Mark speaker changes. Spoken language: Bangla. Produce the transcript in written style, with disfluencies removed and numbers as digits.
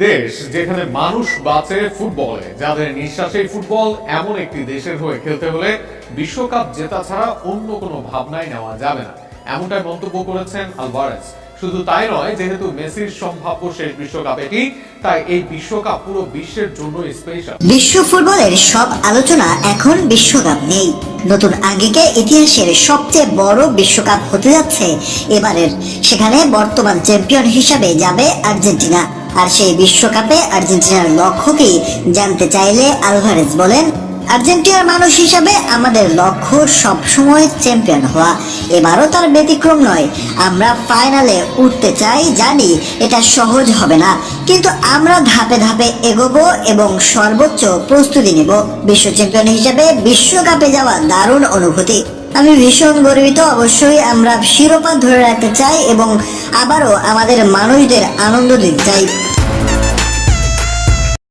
Speaker 1: দেশ যেখানে মানুষ বাঁচে ফুটবলে, যাদের নিঃশ্বাসেই ফুটবল, এমন একটি দেশের হয়ে খেলতে হলে বিশ্বকাপ জেতা ছাড়া অন্য কোনো ভাবনাই নেওয়া যাবে না, এমনটাই মন্তব্য করেছেন আলভারেজ। শুধু তাই নয়, যেহেতু মেসির সম্ভাব্য শেষ বিশ্বকাপ এটি, তাই এই বিশ্বকাপ পুরো বিশ্বের জন্য স্পেশাল।
Speaker 2: বিশ্ব ফুটবলের সব আলোচনা এখন বিশ্বকাপ নেই। নতুন আঙ্গিকে ইতিহাসের সবচেয়ে বড় বিশ্বকাপ হতে যাচ্ছে এবারের। সেখানে বর্তমান চ্যাম্পিয়ন হিসাবে যাবে আর্জেন্টিনা। আর সেই বিশ্বকাপে আর্জেন্টিনার লক্ষ্য কি জানতে চাইলে আলভারেজ বলেন, আর্জেন্টিনার মানুষ হিসাবে আমাদের লক্ষ্য সবসময় চ্যাম্পিয়ন হওয়া। এবারও তার ব্যতিক্রম নয়। আমরা ফাইনালে উঠতে চাই, জানি এটা সহজ হবে না, কিন্তু আমরা ধাপে ধাপে এগোবো এবং সর্বোচ্চ প্রস্তুতি নেব। বিশ্ব চ্যাম্পিয়ন হিসাবে বিশ্বকাপে যাওয়া দারুণ অনুভূতি। আমি ভীষণ গর্বিত। অবশ্যই আমরা শিরোপা ধরে রাখতে চাই এবং আবারও আমাদের মানুষদের আনন্দ দিতে চাই।